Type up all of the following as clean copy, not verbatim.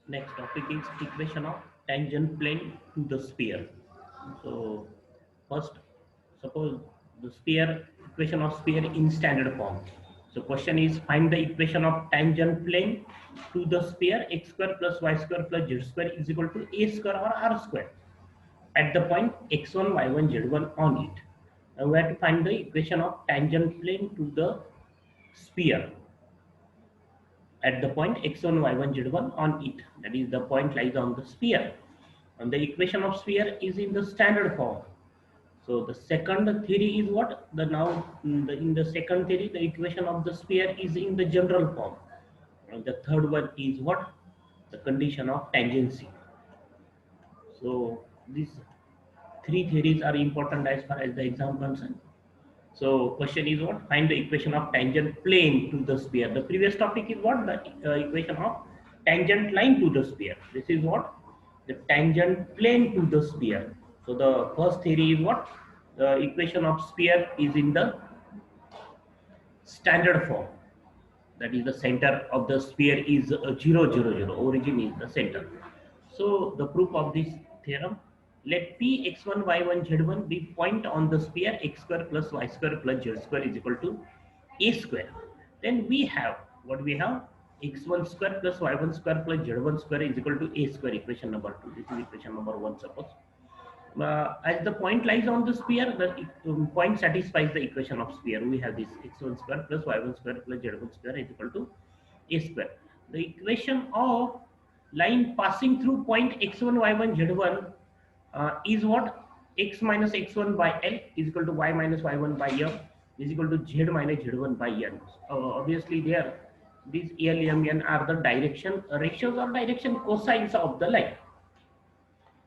Next topic is equation of tangent plane to the sphere. So first, suppose the sphere equation of sphere in standard form. So question is find the equation of tangent plane to the sphere x square plus y square plus z square is equal to a square or r square at the point x1, y1, z1 on it. Now we have to find the equation of tangent plane to the sphere at the point x1, y1, z1 on it. That is the point lies on the sphere. And the equation of sphere is in the standard form. So the second theory is what? In the second theory, the equation of the sphere is in the general form. And the third one is what? The condition of tangency. So these three theories are important as far as the exam concerned. So question is what? Find the equation of tangent plane to the sphere. The previous topic is what? The equation of tangent line to the sphere. This is what? The tangent plane to the sphere. So the first theory is what? The equation of sphere is in the standard form. That is the center of the sphere is 0, 0, 0. Origin is the center. So the proof of this theorem, let p x1, y1, z1 be point on the sphere x square plus y square plus z square is equal to a square. Then we have what we have x1 square plus y1 square plus z1 square is equal to a square, equation number 2. This is equation number 1, suppose. As the point lies on the sphere, the point satisfies the equation of sphere. We have this x1 square plus y1 square plus z1 square is equal to a square. The equation of line passing through point x1, y1, z1 is what? X minus x1 by L is equal to y minus y1 by m is equal to z minus z1 by n. Obviously, there these L, m, n are the direction ratios or direction cosines of the line,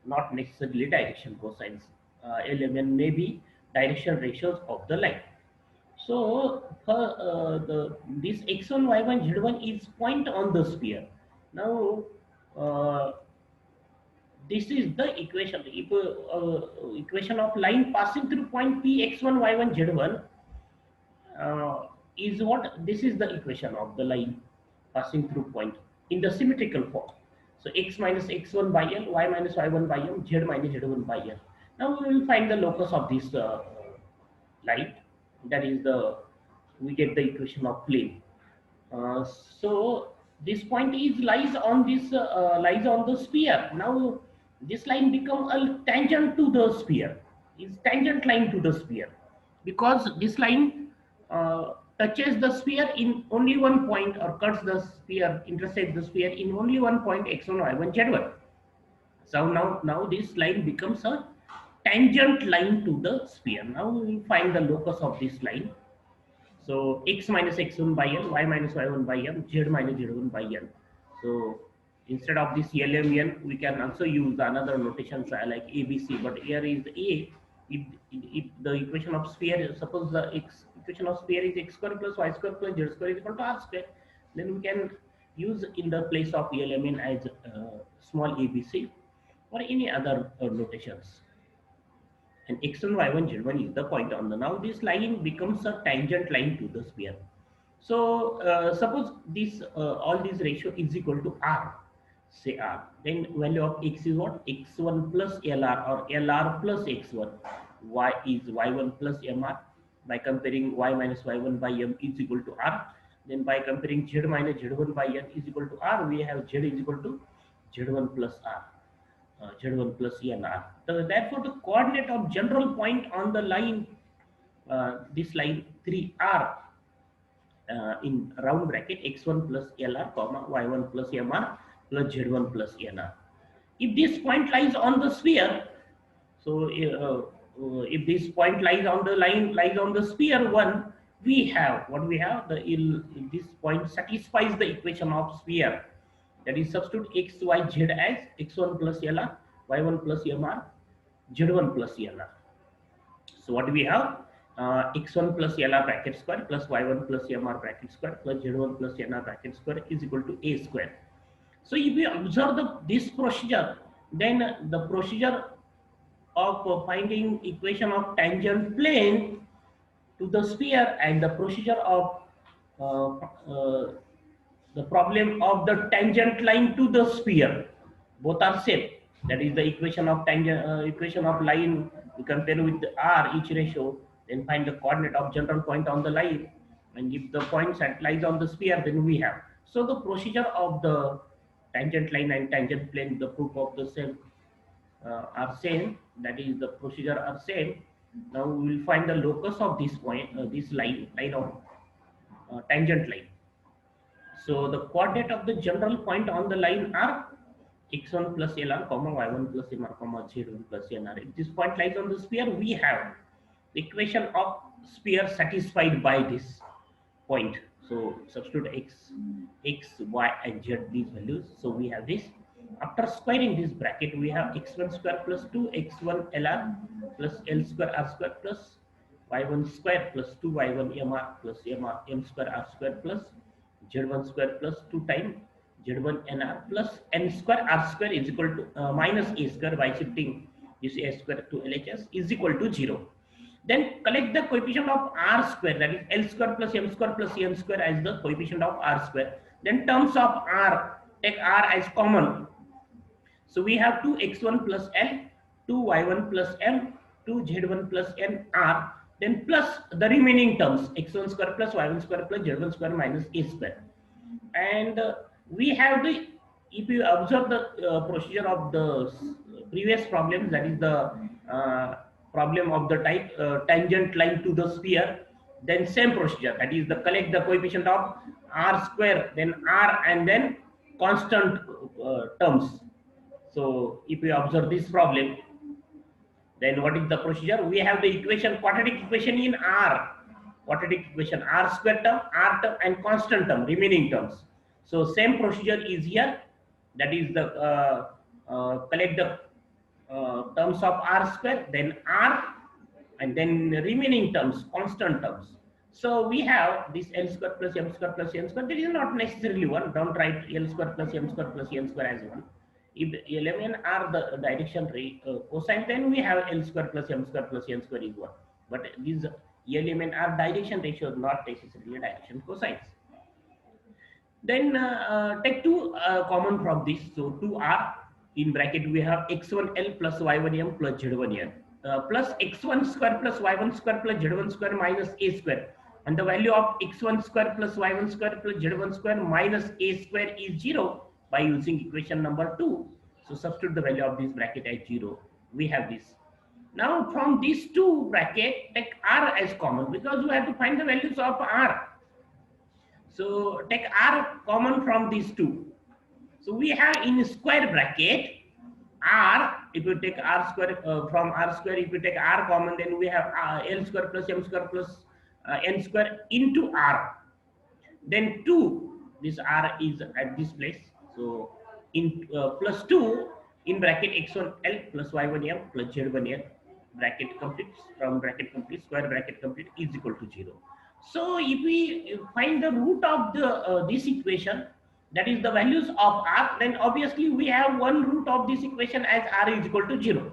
not necessarily direction cosines. Element may be direction ratios of the line. So this x1, y1, z1 is point on the sphere. Now uh, this is the equation. If equation of line passing through point P x1, y1, z1 is what? This is the equation of the line passing through point in the symmetrical form. So x minus x1 by L, y minus y1 by M, z minus z1 by L. Now we will find the locus of this line. That is the, we get the equation of plane. So this point is lies on the sphere. Now this line become a tangent to the sphere. Is tangent line to the sphere because this line touches the sphere in only one point, or cuts the sphere, intersects the sphere in only one point x1, y1, z1. So now this line becomes a tangent line to the sphere. Now we find the locus of this line. So x minus x1 by n, y minus y1 by m, z minus z1 by n. So instead of this LMN, we can also use the another notations like ABC, but here is A. If the equation of sphere, suppose the equation of sphere is x square plus y square plus z square is equal to r square, then we can use in the place of LMN as small ABC or any other notations. And x1, y1, z1 is the point on the. Now this line becomes a tangent line to the sphere. So suppose this all this ratio is equal to r, say r, then value of x is what? x1 plus lr or lr plus x1. Y is y1 plus mr. By comparing y minus y1 by m is equal to r. Then by comparing z minus z1 by n is equal to r, we have z is equal to z1 plus r. Z1 plus ENR. So therefore, the coordinate of general point on the line, this line 3R in round bracket x1 plus LR, comma y1 plus MR plus Z1 plus ENR. If this point lies on the sphere, so if this point lies on the line, lies on the sphere 1, we have what we have. This point satisfies the equation of sphere. That is, substitute x, y, z as x1 plus LR, y1 plus MR, z1 plus LR. So what do we have? X1 plus LR bracket square plus y1 plus MR bracket square plus z1 plus NR bracket square is equal to a square. So if we observe this procedure, then the procedure of finding equation of tangent plane to the sphere and the procedure of the problem of the tangent line to the sphere. Both are same. That is the equation of tangent equation of line. We compare with r each ratio, then find the coordinate of general point on the line, and if the point set lies on the sphere, then we have. So the procedure of the tangent line and tangent plane, the proof of the same are same. That is the procedure are same. Now we will find the locus of this point, this line of tangent line. So the coordinate of the general point on the line are x1 plus lr, comma y1 plus mr, comma z1 plus nr. If this point lies on the sphere, we have the equation of sphere satisfied by this point. So substitute x, y, and z these values. So we have this. After squaring this bracket, we have x1 square plus 2 x1 lr plus l square r square plus y1 square plus 2 y1 mr plus m square r square plus z1 square plus 2 times z1 nr plus n square r square is equal to minus a square by shifting this a square to LHS is equal to 0. Then collect the coefficient of r square, that is l square plus m square plus n square as the coefficient of r square. Then terms of r, take r as common. So we have 2x1 plus l, 2y1 plus m, 2z1 plus n r, then plus the remaining terms x1 square plus y1 square plus z1 square minus a square. And we have the, if you observe the procedure of the previous problem, that is the problem of the type tangent line to the sphere, then same procedure, that is the collect the coefficient of r square, then r, and then constant terms. So if you observe this problem, then what is the procedure? We have the equation, quadratic equation in r, quadratic equation r square term, r term, and constant term, remaining terms. So same procedure is here, that is the collect the terms of r square, then r, and then remaining terms, constant terms. So we have this l square plus m square plus n square. There is not necessarily one. Don't write l square plus m square plus n square as one. If L M N are the direction cosine, then we have L square plus M square plus N square is 1. But these L M N are direction ratios, not necessarily direction cosines. Then take 2 common from this. So 2r in bracket we have x1L plus y1M plus z1N plus x1 square plus y1 square plus z1 square minus a square. And the value of x1 square plus y1 square plus z1 square minus a square is 0 by using equation number 2. So substitute the value of this bracket as 0. We have this. Now from these two bracket, take r as common because we have to find the values of r. So take r common from these two. So we have in square bracket r, if you take r square from r square, if you take r common, then we have l square plus m square plus n square into r. Then 2, this r is at this place. So in plus 2 in bracket x1L plus y1M plus z1N, bracket complete, from bracket complete, square bracket complete is equal to 0. So if we find the root of the this equation, that is the values of r, then obviously we have one root of this equation as r is equal to 0.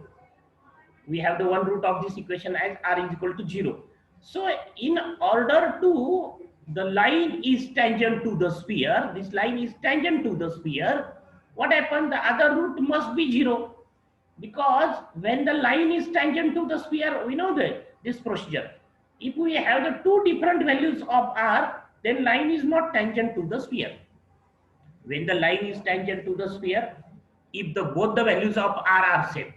We have the one root of this equation as r is equal to 0. So in order to, the line is tangent to the sphere, this line is tangent to the sphere, what happened? The other root must be 0. Because when the line is tangent to the sphere, we know that this procedure. If we have the two different values of r, then line is not tangent to the sphere. When the line is tangent to the sphere, if the both the values of r are same.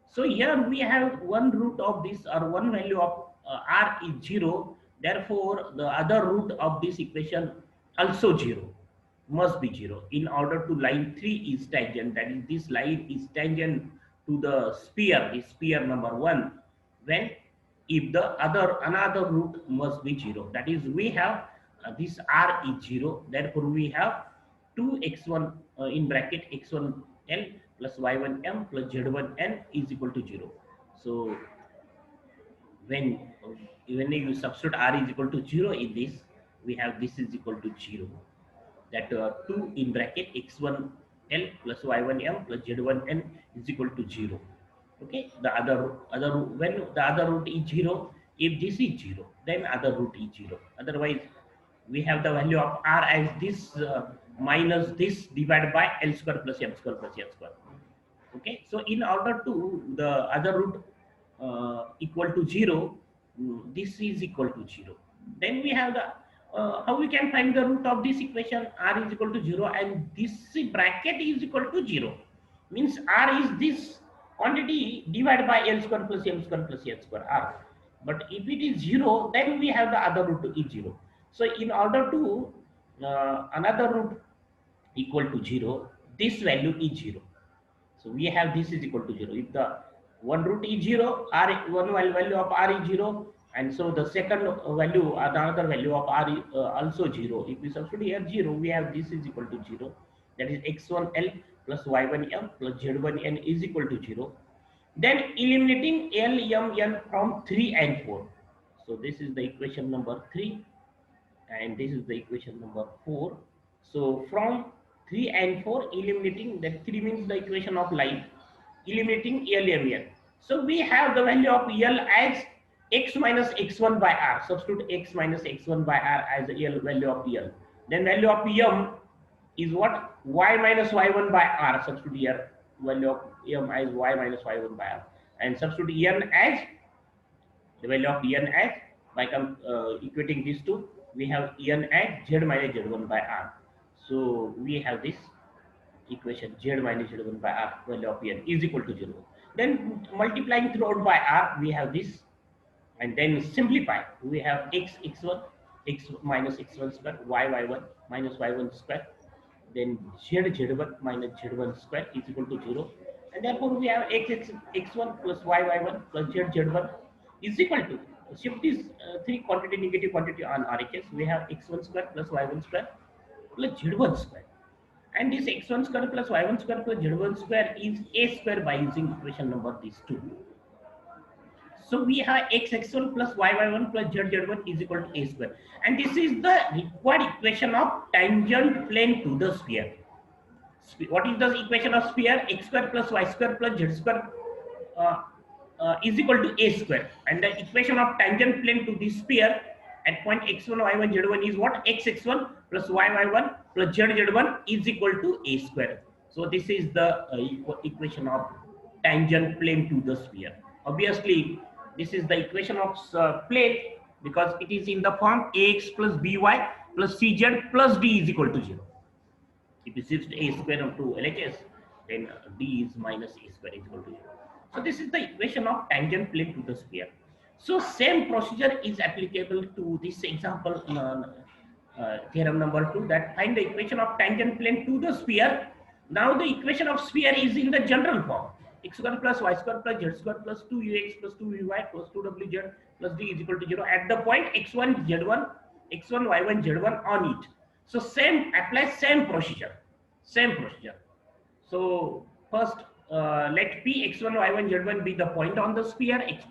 So here we have one root of this, or one value of r is 0. Therefore, the other root of this equation also 0, must be 0. In order to line 3 is tangent, that is this line is tangent to the sphere, the sphere number 1, when if the another root must be 0. That is, we have this r is 0. Therefore, we have 2x1 in bracket x1L plus y1M plus z1N is equal to 0. So when you substitute r is equal to 0 in this, we have this is equal to 0. That 2 in bracket x1L plus y1M plus z1N is equal to 0. Okay, the other when the other root is 0, if this is 0, then other root is 0. Otherwise, we have the value of r as this minus this divided by L square plus M square plus N square. Okay, so in order to the other root equal to 0, this is equal to 0. Then we have the how we can find the root of this equation. R is equal to 0 and this bracket is equal to 0, means R is this quantity divided by L square plus M square plus N square R. But if it is 0, then we have the other root is 0. So in order to another root equal to 0, this value is 0. So we have this is equal to 0. If the one root is 0, one value of R is 0, and so the second value, another value of R is also 0. If we substitute here 0, we have this is equal to 0. That is x1L plus y1M plus z1N is equal to 0. Then eliminating L, M, N from 3 and 4. So this is the equation number 3 and this is the equation number 4. So from 3 and 4, eliminating, that 3 means the equation of line, eliminating L, M, N. So we have the value of L as x minus x1 by R. Substitute x minus x1 by R as the L value of L. Then value of M is what? Y minus y1 by R. Substitute here value of M as y minus y1 by R. And substitute N as the value of N as, by equating these two, we have N as z minus z1 by R. So we have this equation z minus z1 by R value of N is equal to 0. Then multiplying throughout by R, we have this, and then simplify. We have x1, x minus x1 square, y1 minus y1 square, then z1 minus z1 square is equal to 0. And therefore we have x1 plus y1 plus z1 is equal to, shift this three quantity negative quantity on RHS. We have x1 square plus y1 square plus z1 square, and this x1 square plus y1 square plus z1 square is a square by using equation number these two. So we have x1 plus y1 plus z1 is equal to a square, and this is the required equation of tangent plane to the sphere. What is the equation of sphere? X square plus y square plus z square is equal to a square, and the equation of tangent plane to this sphere at point x1, y1, z1 is what? X1 plus y1 plus z1 is equal to a square. So this is the equation of tangent plane to the sphere. Obviously, this is the equation of plane because it is in the form ax plus by plus cz plus d is equal to 0. If you shift a square to LHS, then d is minus a square is equal to 0. So this is the equation of tangent plane to the sphere. So same procedure is applicable to this example, theorem number 2, that find the equation of tangent plane to the sphere. Now the equation of sphere is in the general form. X square plus y square plus z square plus 2ux plus 2vy plus 2wz plus d is equal to 0 at the point x1, z1, x1, y1, z1 on it. So same applies, same procedure. So first let p x1, y1, z1 be the point on the sphere. X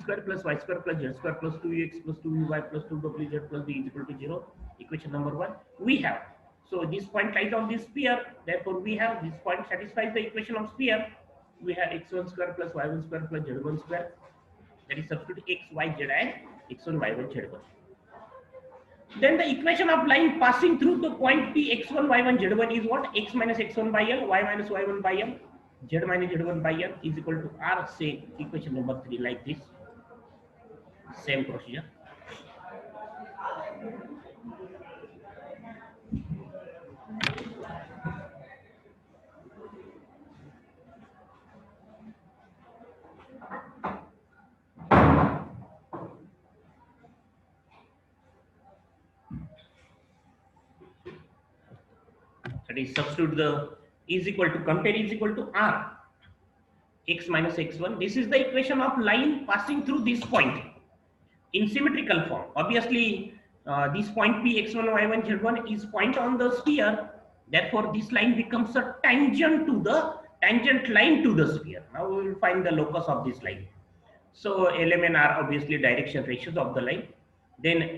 square plus y square plus z square plus 2x plus 2vy plus 2wz plus d is equal to 0. Equation number 1 we have. So this point lies on this sphere. Therefore we have this point satisfies the equation of sphere. We have x1 square plus y1 square plus z1 square. That is substitute x, y, z as x1, y1, z1. Then the equation of line passing through the point P x1, y1, z1 is what? X minus x1 by L, y minus y1 by M, z minus z1 by M is equal to R. Say equation number 3 like this. Same procedure. That is substitute the is equal to, compare is equal to R, x minus x1. This is the equation of line passing through this point in symmetrical form. Obviously this point P x1, y1, z1 is point on the sphere. Therefore this line becomes a tangent line to the sphere. Now we will find the locus of this line. So LM and R obviously direction ratios of the line. Then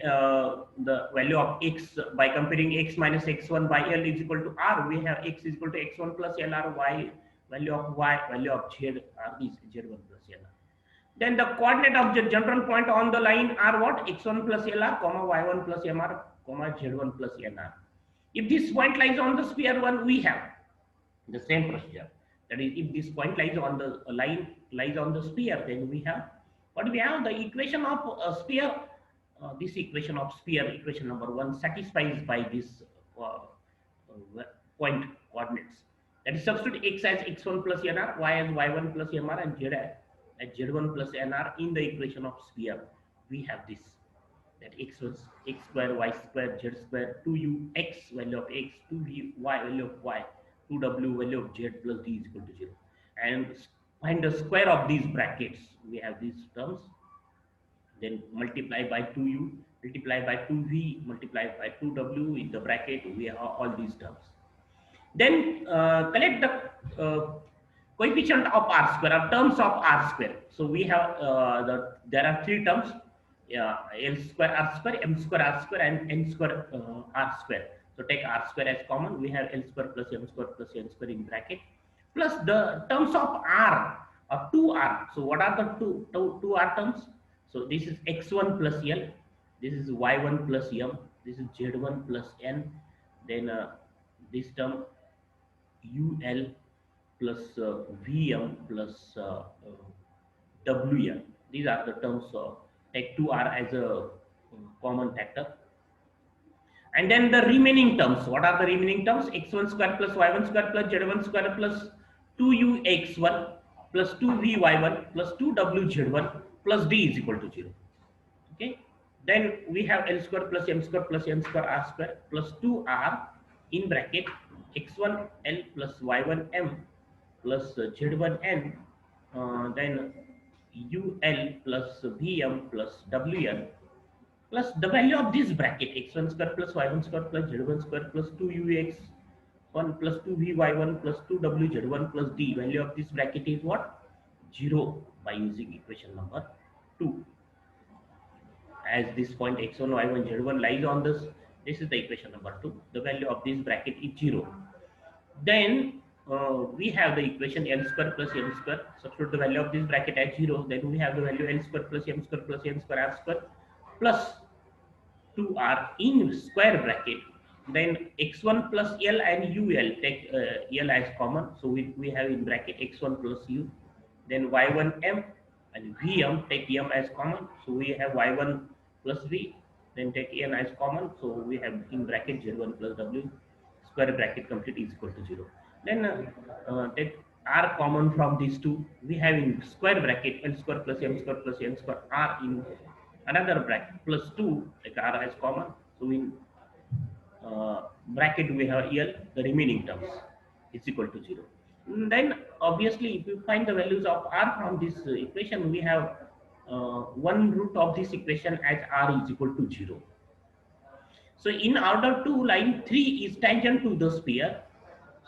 the value of x, by comparing x minus x1 by L is equal to R, we have x is equal to x1 plus LR, y value of y, value of z R is z1 plus LR. Then the coordinate of the general point on the line are what? X1 plus LR, comma y1 plus MR, comma z1 plus NR. If this point lies on the sphere 1, we have the same procedure. That is, if this point lies on the line lies on the sphere, then we have what we have, the equation of a sphere. This equation of sphere, equation number 1, satisfies by this point coordinates. That is, substitute x as x1 plus nr, y as y1 plus mr, and z as z1 plus nr in the equation of sphere. We have this, that x1 x square y square z square 2u x value of x, 2v y value of y, 2w value of z plus d is equal to 0. And find the square of these brackets. We have these terms, then multiply by 2u, multiply by 2v, multiply by 2w in the bracket. We have all these terms. Then collect the coefficient of r square, or terms of r square. So we have there are three terms, L square r square, m square r square, and n square r square. So take r square as common. We have L square plus m square plus n square in bracket, plus the terms of r, or 2r. So what are the two r terms? So this is x1 plus L, this is y1 plus m, this is z1 plus n, then this term ul plus vm plus wn. These are the terms. Take 2r as a common factor. And then the remaining terms. What are the remaining terms? x1 square plus y1 square plus z1 square plus 2ux1 plus 2vy1 plus 2wz1 plus d is equal to 0. Okay. Then we have L square plus m square plus n square r square plus 2r in bracket x1 L plus y1 m plus z1 n, then ul plus vm plus wn, plus the value of this bracket x1 square plus y1 square plus z1 square plus 2ux1 plus 2vy1 plus 2wz1 plus d. Value of this bracket is what? 0, by using equation number 2. As this point x1, y1, z1 lies on this is the equation number 2. The value of this bracket is 0. Then we have the equation L square plus m square. Substitute the value of this bracket as 0. Then we have the value L square plus m square plus n square r square plus 2r in square bracket. Then x1 plus L and ul, take L as common. So we have in bracket x1 plus u. Then y1 m and vm, take m as common. So we have y1 plus v. Then take n as common. So we have in bracket z1 plus w, square bracket complete, is equal to 0. Then take r common from these two. We have in square bracket L square plus m square plus n square r in another bracket plus 2, like r as common. So in bracket we have L, the remaining terms is equal to 0. And then obviously if you find the values of r from this equation, we have one root of this equation as r is equal to 0. So in order to, line 3 is tangent to the sphere.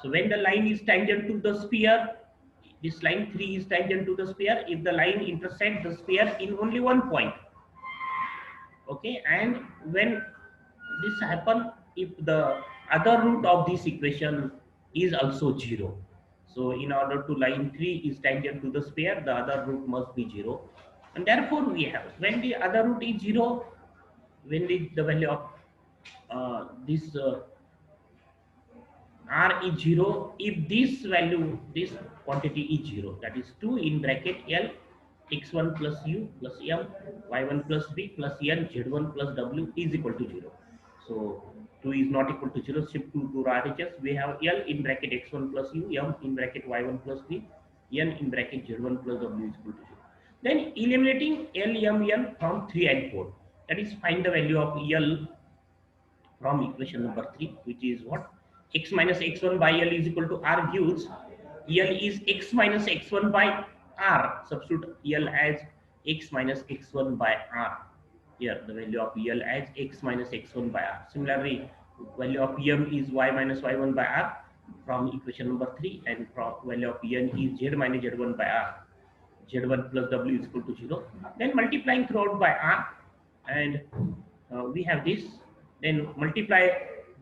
So when the line is tangent to the sphere, this line 3 is tangent to the sphere if the line intersects the sphere in only one point. Okay, and when this happens, if the other root of this equation is also 0. So in order to, line 3 is tangent to the sphere, the other root must be 0. And therefore we have, when the other root is 0, when the value of this r is 0, if this value, this quantity is 0, that is 2 in bracket L x1 plus u plus m y1 plus b plus n z1 plus w is equal to 0. So 2 is not equal to 0, shift 2 to RHS. We have L in bracket x1 plus u, m in bracket y1 plus b, n in bracket z1 plus w is equal to 0. Then eliminating L, m, n from 3 and 4. That is, find the value of L from equation number 3, which is what? X minus x1 by L is equal to r, gives L is x minus x1 by r. Substitute L as x minus x1 by r. Here the value of L as x minus x1 by r. Similarly, value of m is y minus y1 by r from equation number 3, and from value of n is z minus z1 by r. Z1 plus w is equal to 0. Then multiplying throughout by r, and we have this. Then multiply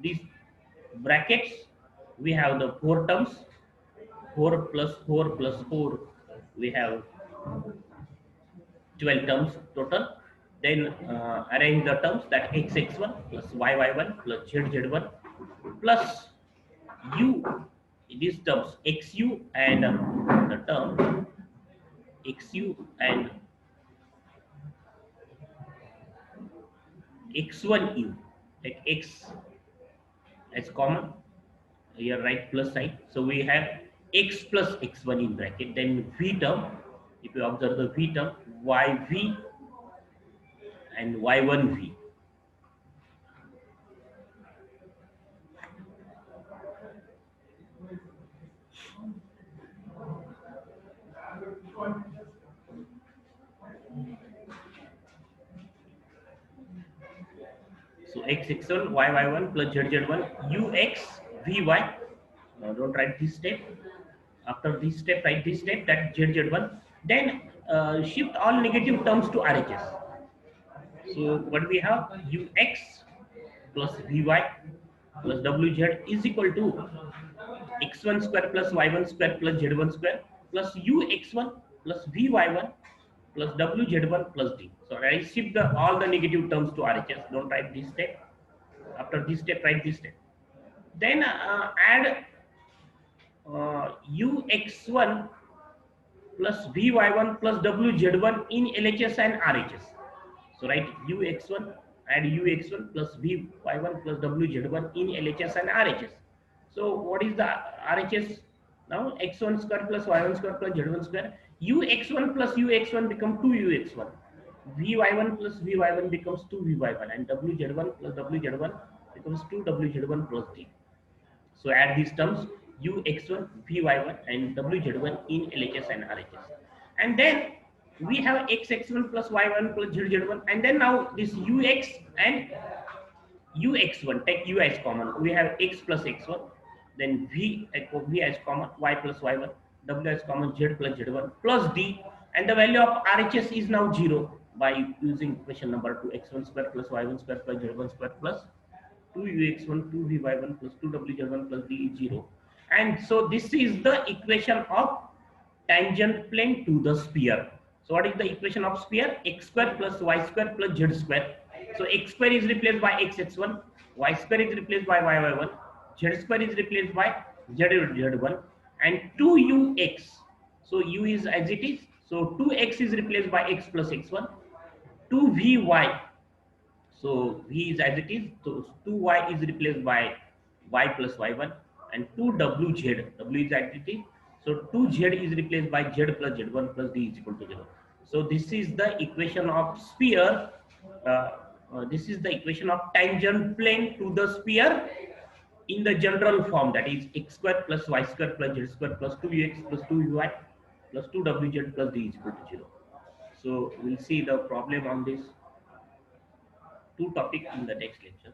these brackets. We have the 4 terms. 4 plus 4 plus 4. We have 12 terms total. Then arrange the terms, that x x1 plus y y1 plus z z1 plus u, these terms xu and the term xu and x1u, like x as common here, right, plus side. So we have x plus x1 in bracket, then v term, if you observe the v term, yv and y1v. So x1 y1 plus z1 ux vy. Now don't write this step. After this step, write this step, that z1. Then shift all negative terms to RHS. So what we have, ux plus vy plus wz is equal to x1 square plus y1 square plus z1 square plus ux1 plus vy1 plus wz1 plus d. So I shift all the negative terms to RHS. Don't write this step. After this step, write this step. Then add ux1 plus vy1 plus wz1 in LHS and RHS. So write ux1, add ux1 plus vy1 plus wz1 in LHS and RHS. So what is the RHS? Now x1 square plus y1 square plus z1 square. Ux1 plus ux1 become 2ux1. Vy1 plus vy1 becomes 2vy1 and wz1 plus wz1 becomes 2wz1 plus d. So add these terms ux1, vy1 and wz1 in LHS and RHS. And then we have xx1 plus y1 plus z1, and then now this ux and ux1, take u as common. We have x plus x1, then v as common, y plus y1, w as common, z plus z1 plus d, and the value of RHS is now 0 by using equation number 2, x1 square plus y1 square plus z1 square plus 2ux1 2vy1 plus 2wz1 plus d is 0. And so this is the equation of tangent plane to the sphere. So what is the equation of sphere? X square plus y square plus z square. So x square is replaced by xx1, y square is replaced by yy1, z square is replaced by zz1, and 2ux. So u is as it is. So 2x is replaced by x plus x1, 2vy. So v is as it is. So 2y is replaced by y plus y1 and 2wz. W is as it is. So 2z is replaced by z plus z1 plus d is equal to 0. So this is the equation of sphere. This is the equation of tangent plane to the sphere in the general form, that is x square plus y square plus z square plus 2x plus 2y plus 2wz plus d is equal to 0. So we'll see the problem on this two topic in the next lecture.